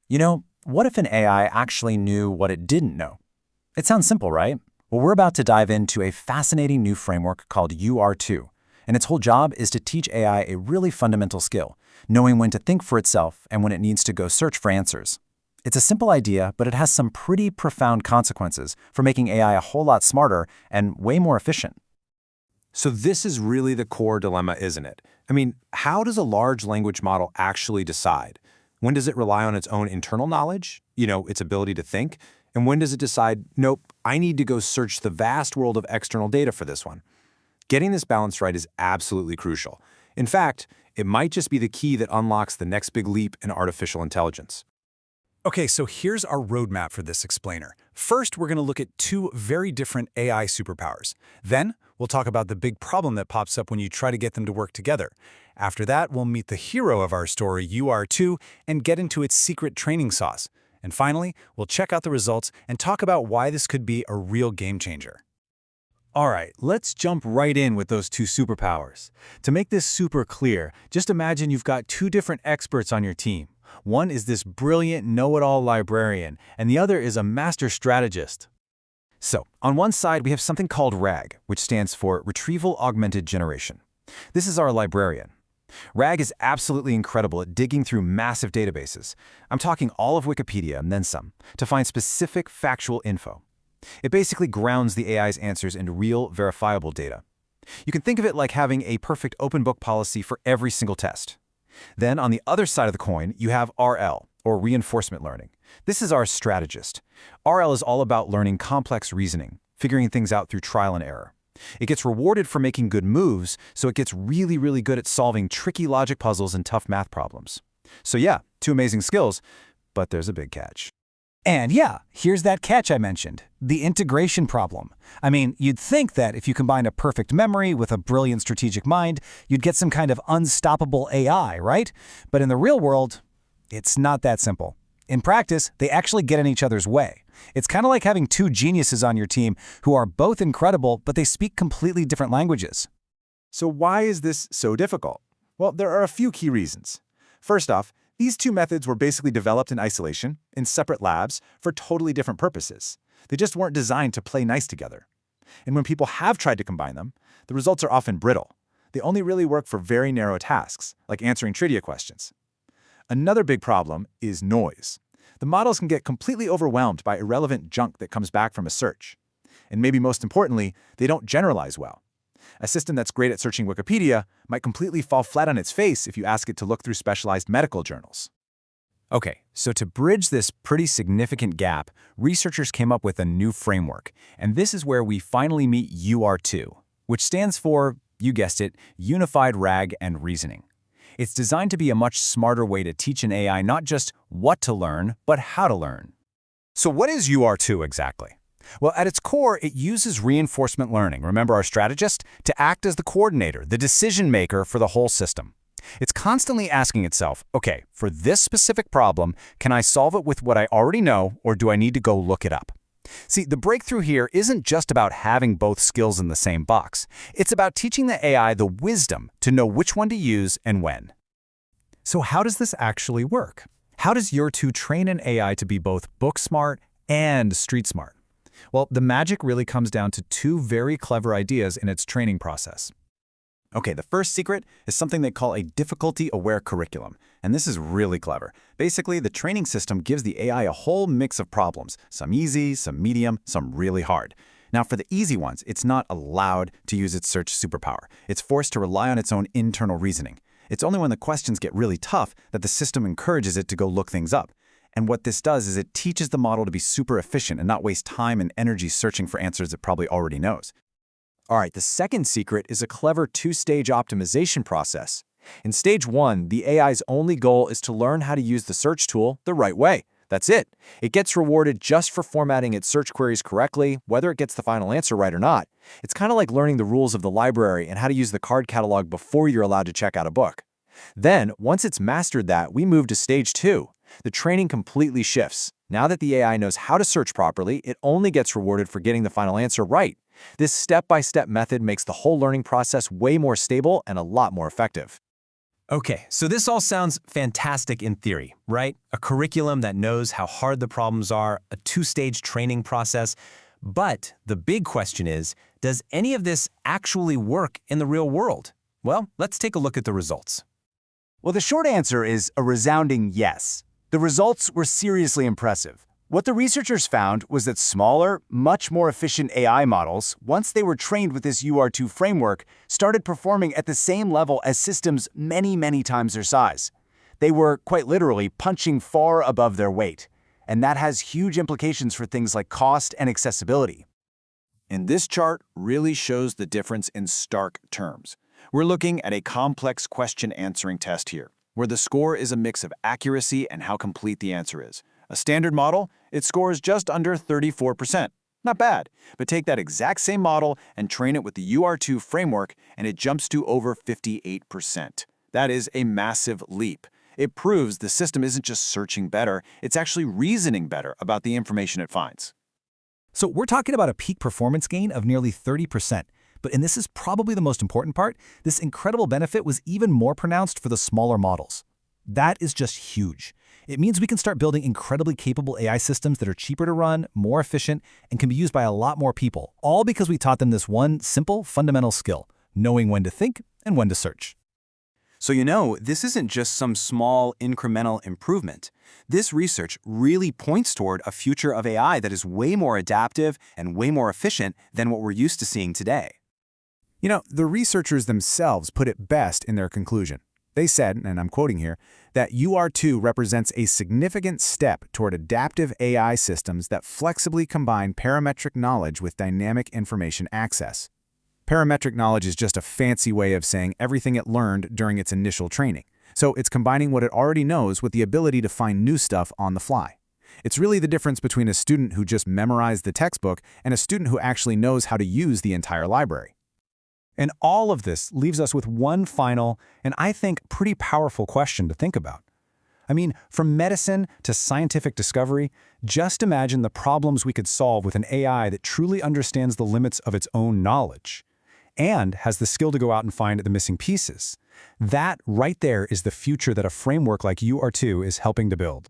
What if an AI actually knew what it didn't know? It sounds simple, right? Well, we're about to dive into a fascinating new framework called UR2, and its whole job is to teach AI a really fundamental skill, knowing when to think for itself and when it needs to go search for answers. It's a simple idea, but it has some pretty profound consequences for making AI a whole lot smarter and way more efficient. So this is really the core dilemma, isn't it? I mean, how does a large language model actually decide? When does it rely on its own internal knowledge, its ability to think? And when does it decide, nope, I need to go search the vast world of external data for this one? Getting this balance right is absolutely crucial. In fact, it might just be the key that unlocks the next big leap in artificial intelligence. Okay, so here's our roadmap for this explainer. First, we're going to look at two very different AI superpowers. Then, we'll talk about the big problem that pops up when you try to get them to work together. After that, we'll meet the hero of our story, UR2, and get into its secret training sauce. And finally, we'll check out the results and talk about why this could be a real game changer. All right, let's jump right in with those two superpowers. To make this super clear, just imagine you've got two different experts on your team. One is this brilliant know-it-all librarian, and the other is a master strategist. So, on one side, we have something called RAG, which stands for Retrieval Augmented Generation. This is our librarian. RAG is absolutely incredible at digging through massive databases. I'm talking all of Wikipedia and then some, to find specific factual info. It basically grounds the AI's answers into real, verifiable data. You can think of it like having a perfect open book policy for every single test. Then, on the other side of the coin, you have RL, or reinforcement learning. This is our strategist. RL is all about learning complex reasoning, figuring things out through trial and error. It gets rewarded for making good moves, so it gets really, really good at solving tricky logic puzzles and tough math problems. So yeah, two amazing skills, but there's a big catch. And yeah, here's that catch I mentioned, the integration problem. I mean, you'd think that if you combine a perfect memory with a brilliant strategic mind, you'd get some kind of unstoppable AI, right? But in the real world, it's not that simple. In practice, they actually get in each other's way. It's kind of like having two geniuses on your team who are both incredible, but they speak completely different languages. So why is this so difficult? Well, there are a few key reasons. First off, these two methods were basically developed in isolation, in separate labs, for totally different purposes. They just weren't designed to play nice together. And when people have tried to combine them, the results are often brittle. They only really work for very narrow tasks, like answering trivia questions. Another big problem is noise. The models can get completely overwhelmed by irrelevant junk that comes back from a search. And maybe most importantly, they don't generalize well. A system that's great at searching Wikipedia might completely fall flat on its face if you ask it to look through specialized medical journals. Okay, so to bridge this pretty significant gap, researchers came up with a new framework, and this is where we finally meet UR2, which stands for, you guessed it, Unified RAG and Reasoning. It's designed to be a much smarter way to teach an AI not just what to learn, but how to learn. So what is UR2 exactly? Well, at its core, it uses reinforcement learning, remember our strategist, to act as the coordinator, the decision maker for the whole system. It's constantly asking itself, okay, for this specific problem, can I solve it with what I already know, or do I need to go look it up? See, the breakthrough here isn't just about having both skills in the same box. It's about teaching the AI the wisdom to know which one to use and when. So how does this actually work? How does UR2 train an AI to be both book smart and street smart? Well, the magic really comes down to two very clever ideas in its training process. Okay, the first secret is something they call a difficulty-aware curriculum, and this is really clever. Basically, the training system gives the AI a whole mix of problems, some easy, some medium, some really hard. Now, for the easy ones, it's not allowed to use its search superpower. It's forced to rely on its own internal reasoning. It's only when the questions get really tough that the system encourages it to go look things up. And what this does is it teaches the model to be super efficient and not waste time and energy searching for answers it probably already knows. All right, the second secret is a clever two-stage optimization process. In stage 1, the AI's only goal is to learn how to use the search tool the right way. That's it. It gets rewarded just for formatting its search queries correctly, whether it gets the final answer right or not. It's kind of like learning the rules of the library and how to use the card catalog before you're allowed to check out a book. Then, once it's mastered that, we move to stage 2. The training completely shifts. Now that the AI knows how to search properly, it only gets rewarded for getting the final answer right. This step-by-step method makes the whole learning process way more stable and a lot more effective. Okay, so this all sounds fantastic in theory, right? A curriculum that knows how hard the problems are, a two-stage training process. But the big question is, does any of this actually work in the real world? Well, let's take a look at the results. Well, the short answer is a resounding yes. The results were seriously impressive. What the researchers found was that smaller, much more efficient AI models, once they were trained with this UR2 framework, started performing at the same level as systems many times their size. They were, quite literally, punching far above their weight. And that has huge implications for things like cost and accessibility. And this chart really shows the difference in stark terms. We're looking at a complex question answering test here, where the score is a mix of accuracy and how complete the answer is. A standard model, it scores just under 34%. Not bad, but take that exact same model and train it with the UR2 framework and it jumps to over 58%. That is a massive leap. It proves the system isn't just searching better, it's actually reasoning better about the information it finds. So we're talking about a peak performance gain of nearly 30%. And this is probably the most important part, this incredible benefit was even more pronounced for the smaller models. That is just huge. It means we can start building incredibly capable AI systems that are cheaper to run, more efficient, and can be used by a lot more people, all because we taught them this one simple, fundamental skill, knowing when to think and when to search. So this isn't just some small, incremental improvement. This research really points toward a future of AI that is way more adaptive and way more efficient than what we're used to seeing today. The researchers themselves put it best in their conclusion. They said, and I'm quoting here, that UR2 represents a significant step toward adaptive AI systems that flexibly combine parametric knowledge with dynamic information access. Parametric knowledge is just a fancy way of saying everything it learned during its initial training. So it's combining what it already knows with the ability to find new stuff on the fly. It's really the difference between a student who just memorized the textbook and a student who actually knows how to use the entire library. And all of this leaves us with one final, and I think pretty powerful question to think about. From medicine to scientific discovery, just imagine the problems we could solve with an AI that truly understands the limits of its own knowledge and has the skill to go out and find the missing pieces. That right there is the future that a framework like UR2 is helping to build.